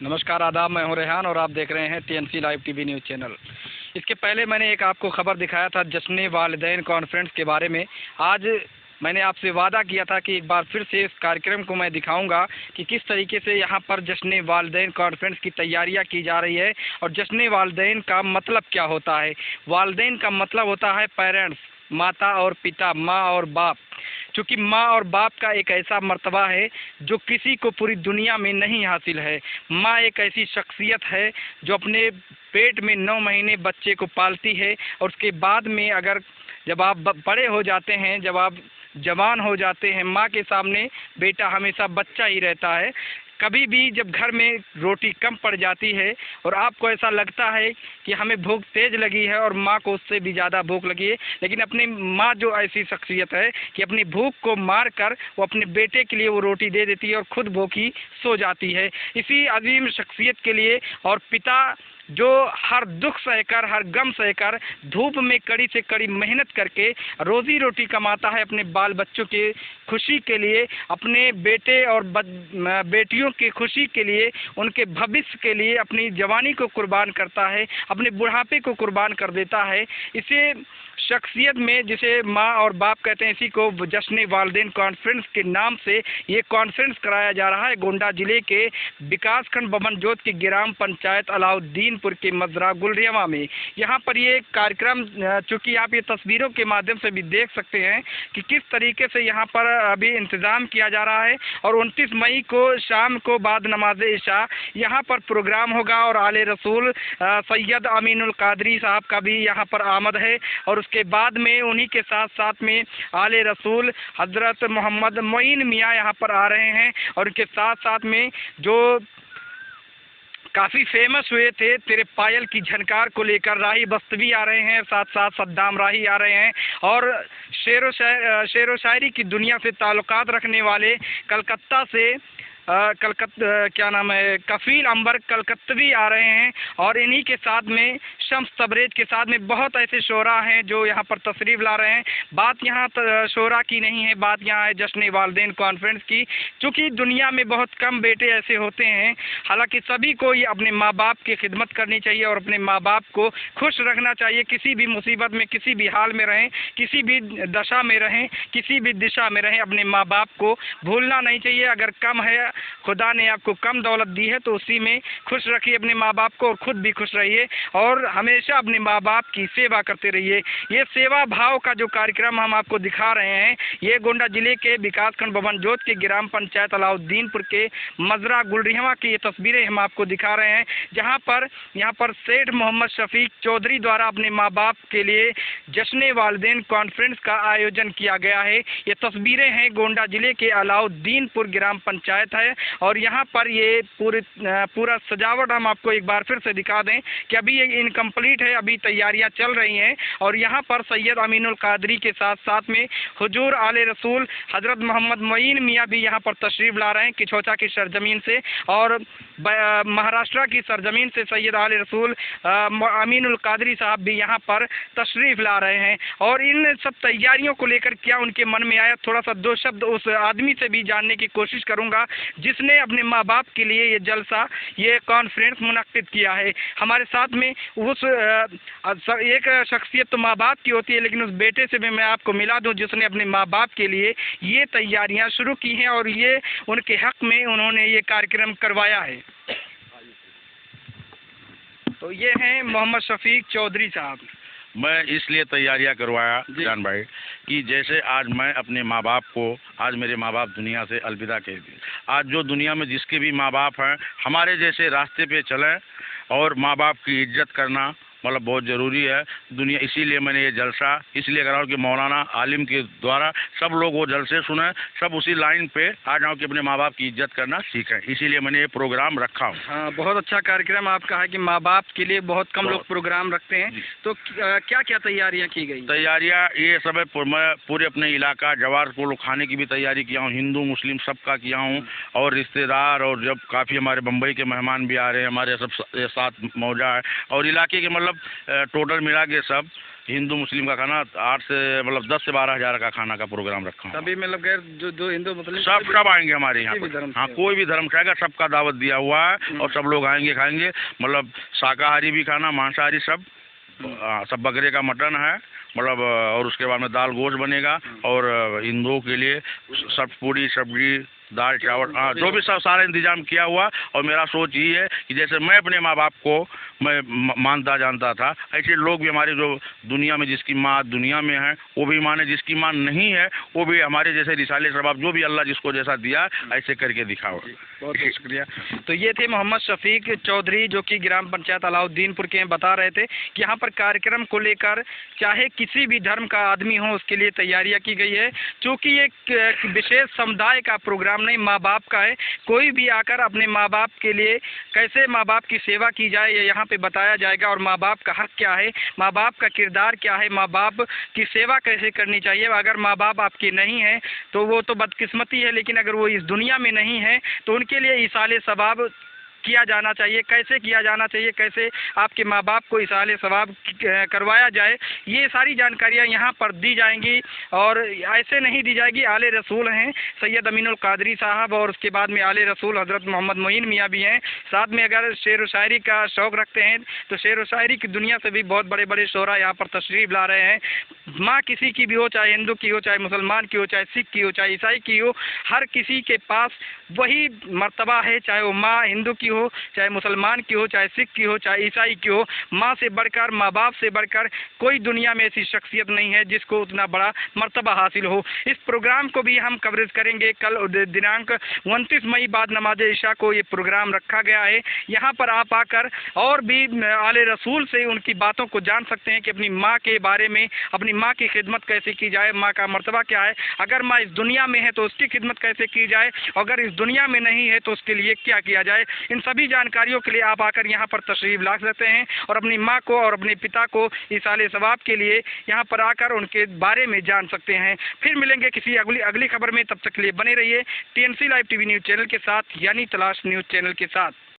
नमस्कार, आदाब। मैं हूं रेहान और आप देख रहे हैं TNC live TV news channel. इसके पहले मैंने एक आपको खबर दिखाया था जश्न वालिदैन कॉन्फ्रेंस के बारे में। आज मैंने आपसे वादा किया था कि एक बार फिर से इस कार्यक्रम को मैं दिखाऊंगा कि किस तरीके से यहाँ पर जश्न वालिदैन कॉन्फ्रेंस की तैयारियाँ की जा रही है और जश्न वालिदैन का मतलब क्या होता है। वालिदैन का मतलब होता है पेरेंट्स, माता और पिता, माँ और बाप। क्योंकि माँ और बाप का एक ऐसा मर्तबा है जो किसी को पूरी दुनिया में नहीं हासिल है। माँ एक ऐसी शख्सियत है जो अपने पेट में 9 महीने बच्चे को पालती है और उसके बाद में अगर जब आप बड़े हो जाते हैं, जब आप जवान हो जाते हैं, माँ के सामने बेटा हमेशा बच्चा ही रहता है। कभी भी जब घर में रोटी कम पड़ जाती है और आपको ऐसा लगता है कि हमें भूख तेज़ लगी है और माँ को उससे भी ज़्यादा भूख लगी है, लेकिन अपनी माँ जो ऐसी शख्सियत है कि अपनी भूख को मार कर वो अपने बेटे के लिए वो रोटी दे देती है और खुद भूखी सो जाती है। इसी अजीम शख्सियत के लिए और पिता जो हर दुख सहकर, हर गम सहकर, धूप में कड़ी से कड़ी मेहनत करके रोज़ी रोटी कमाता है अपने बाल बच्चों के खुशी के लिए, अपने बेटे और बेटियों की खुशी के लिए, उनके भविष्य के लिए अपनी जवानी को कुर्बान करता है, अपने बुढ़ापे को कुर्बान कर देता है। इसे शख्सियत में जिसे माँ और बाप कहते हैं, इसी को जश्न वालिदैन कॉन्फ्रेंस के नाम से ये कॉन्फ्रेंस कराया जा रहा है गोंडा जिले के विकासखंड बमनजोत की ग्राम पंचायत अलाउद्दीनपुर के मजरा गुलरियावा में। यहाँ पर ये कार्यक्रम, चूँकि आप ये तस्वीरों के माध्यम से भी देख सकते हैं कि किस तरीके से यहाँ पर अभी इंतज़ाम किया जा रहा है। और 29 मई को शाम को बाद नमाज इशा यहाँ पर प्रोग्राम होगा और आले रसूल सैयद अमीनुल कादरी साहब का भी यहाँ पर आमद है। और उसके बाद में उन्हीं के साथ साथ में आले रसूल हज़रत मोहम्मद मोइन मियाँ यहाँ पर आ रहे हैं। और उनके साथ साथ में जो काफ़ी फेमस हुए थे तेरे पायल की झनकार को लेकर राही बस्तवी आ रहे हैं, साथ साथ सद्दाम राही आ रहे हैं। और शेर व शायरी की दुनिया से ताल्लुकात रखने वाले कलकत्ता से क्या नाम है, कफील अंबर कलकत्तवी आ रहे हैं। और इन्हीं के साथ में शम्स तबरेज के साथ में बहुत ऐसे शोरा हैं जो यहाँ पर तशरीफ़ ला रहे हैं। बात यहाँ शोरा की नहीं है, बात यहाँ है जश्न वालिदैन कॉन्फ्रेंस की। चूँकि दुनिया में बहुत कम बेटे ऐसे होते हैं, हालांकि सभी को ये अपने माँ बाप की खिदमत करनी चाहिए और अपने माँ बाप को खुश रखना चाहिए। किसी भी मुसीबत में, किसी भी हाल में रहें, किसी भी दशा में रहें, किसी भी दिशा में रहें, अपने माँ बाप को भूलना नहीं चाहिए। अगर कम है, खुदा ने आपको कम दौलत दी है तो उसी में खुश रखिए अपने माँ बाप को और ख़ुद भी खुश रहिए और हमेशा अपने माँ बाप की सेवा करते रहिए। ये सेवा भाव का जो कार्यक्रम हम आपको दिखा रहे हैं, ये गोंडा जिले के विकासखंड बमनजोत के ग्राम पंचायत अलाउद्दीनपुर के मजरा गुलरियावा की ये तस्वीरें हम आपको दिखा रहे हैं, जहाँ पर सेठ मोहम्मद शफीक चौधरी द्वारा अपने माँ बाप के लिए जश्न वालिदैन कॉन्फ्रेंस का आयोजन किया गया है। ये तस्वीरें हैं गोंडा जिले के अलाउद्दीनपुर ग्राम पंचायत है। और यहाँ पर ये पूरा सजावट हम आपको एक बार फिर से दिखा दें कि अभी ये इनकम्प्लीट है, अभी तैयारियाँ चल रही हैं। और यहाँ पर सैयद अमीनुल कादरी के साथ साथ में हुजूर आले रसूल हज़रत मोहम्मद मोइन मियाँ भी यहाँ पर तशरीफ़ ला रहे हैं किछोचा की सरजमीन से, और महाराष्ट्र की सरजमीन से सैयद आले रसूल अमीनुल कादरी साहब भी यहाँ पर तशरीफ़ ला रहे हैं। और इन सब तैयारियों को लेकर क्या उनके मन में आया, थोड़ा सा 2 शब्द उस आदमी से भी जानने की कोशिश करूँगा जिसने अपने माँ बाप के लिए ये जलसा, ये कॉन्फ्रेंस मुनक्किद किया है। हमारे साथ में उस एक शख्सियत तो माँ बाप की होती है, लेकिन उस बेटे से भी मैं आपको मिला दूं जिसने अपने माँ बाप के लिए ये तैयारियां शुरू की हैं और ये उनके हक में उन्होंने ये कार्यक्रम करवाया है। तो ये हैं मोहम्मद शफीक चौधरी साहब। मैं इसलिए तैयारियां करवाया जान भाई कि जैसे आज मैं अपने माँ बाप को, आज मेरे माँ बाप दुनिया से अलविदा कह दिए। आज जो दुनिया में जिसके भी माँ बाप हैं, हमारे जैसे रास्ते पे चलें और माँ बाप की इज्जत करना मतलब बहुत ज़रूरी है दुनिया। इसीलिए मैंने ये जलसा इसलिए करा कि मौलाना आलिम के द्वारा सब लोग वो जलसे सुने, सब उसी लाइन पे आ जाओ कि अपने माँ बाप की इज्जत करना सीखें। इसीलिए मैंने ये प्रोग्राम रखा हूँ। हाँ, बहुत अच्छा कार्यक्रम आपका है कि माँ बाप के लिए बहुत कम लोग प्रोग्राम रखते हैं। तो क्या क्या तैयारियाँ की गई? तैयारियाँ ये सब है, मैं पूरे अपने इलाका जवार को खाने की भी तैयारी किया हूँ, हिंदू मुस्लिम सबका किया हूँ। और रिश्तेदार और जब काफ़ी हमारे बम्बई के मेहमान भी आ रहे हैं, हमारे सब साथ मौजा है। और इलाके के मतलब टोटल मिला के सब हिंदू मुस्लिम का खाना 8 से मतलब 10 से 12 हज़ार का खाना का प्रोग्राम रखा हूँ। सभी मतलब गैर जो हिंदू मुस्लिम सब आएंगे हमारे यहाँ पर। हाँ, कोई भी धर्म खाएगा, सबका दावत दिया हुआ है और सब लोग आएंगे खाएंगे। मतलब शाकाहारी भी खाना, मांसाहारी सब। सब बकरे का मटन है मतलब, और उसके बाद में दाल गोश्त बनेगा। और हिंदुओं के लिए सब पूरी सब्जी दाल चावल, हाँ, जो भी सब सारा इंतजाम किया हुआ। और मेरा सोच यही है कि जैसे मैं अपने माँ बाप को मैं मानता जानता था, ऐसे लोग भी हमारे जो दुनिया में जिसकी माँ दुनिया में है वो भी माने, जिसकी माँ नहीं है वो भी हमारे जैसे रिसाले सबाब, जो भी अल्लाह जिसको जैसा दिया ऐसे करके दिखाओ। बहुत शुक्रिया। तो ये थे मोहम्मद शफीक चौधरी, जो कि ग्राम पंचायत अलाउद्दीनपुर के बता रहे थे कि यहाँ पर कार्यक्रम को लेकर चाहे किसी भी धर्म का आदमी हो उसके लिए तैयारियाँ की गई है। चूँकि एक विशेष समुदाय का प्रोग्राम नहीं, माँ बाप का है। कोई भी आकर अपने माँ बाप के लिए कैसे माँ बाप की सेवा की जाए ये यहाँ पे बताया जाएगा। और माँ बाप का हक क्या है, माँ बाप का किरदार क्या है, माँ बाप की सेवा कैसे करनी चाहिए। अगर माँ बाप आपके नहीं हैं तो वो तो बदकिस्मती है, लेकिन अगर वो इस दुनिया में नहीं है तो उनके लिए इसाले सवाब किया जाना चाहिए। कैसे किया जाना चाहिए, कैसे आपके माँ बाप को इसाले सवाब करवाया जाए, ये सारी जानकारियाँ यहाँ पर दी जाएंगी। और ऐसे नहीं दी जाएगी, आले रसूल हैं सैयद अमीनुल कादरी साहब, और उसके बाद में आले रसूल हज़रत मोहम्मद मोइन मियाँ भी हैं। साथ में अगर शेर व शायरी का शौक़ रखते हैं तो शेर व शायरी की दुनिया से भी बहुत बड़े बड़े शोरा यहाँ पर तशरीफ़ ला रहे हैं। माँ किसी की भी हो, चाहे हिंदू की हो, चाहे मुसलमान की हो, चाहे सिख की हो, चाहे ईसाई की हो, हर किसी के पास वही मर्तबा है। चाहे वो माँ हिंदू की हो, चाहे मुसलमान की हो, चाहे सिख की हो, चाहे ईसाई की हो, माँ से बढ़कर, माँ बाप से बढ़कर कोई दुनिया में ऐसी शख्सियत नहीं है जिसको उतना बड़ा मर्तबा हासिल हो। इस प्रोग्राम को भी हम कवरेज करेंगे। कल दिनांक 29 मई बाद नमाज इशा को ये प्रोग्राम रखा गया है। यहाँ पर आप आकर और भी आले रसूल से उनकी बातों को जान सकते हैं कि अपनी माँ के बारे में, अपनी माँ की खिदमत कैसे की जाए, माँ का मर्तबा क्या है, अगर माँ इस दुनिया में है तो उसकी खिदमत कैसे की जाए, अगर इस दुनिया में नहीं है तो उसके लिए क्या किया जाए। इन सभी जानकारियों के लिए आप आकर यहाँ पर तशरीफ़ ला सकते हैं और अपनी माँ को और अपने पिता को इसाले सवाब के लिए यहाँ पर आकर उनके बारे में जान सकते हैं। फिर मिलेंगे किसी अगली खबर में, तब तक के लिए बने रहिए TNC live TV news channel के साथ, यानी तलाश न्यूज़ चैनल के साथ।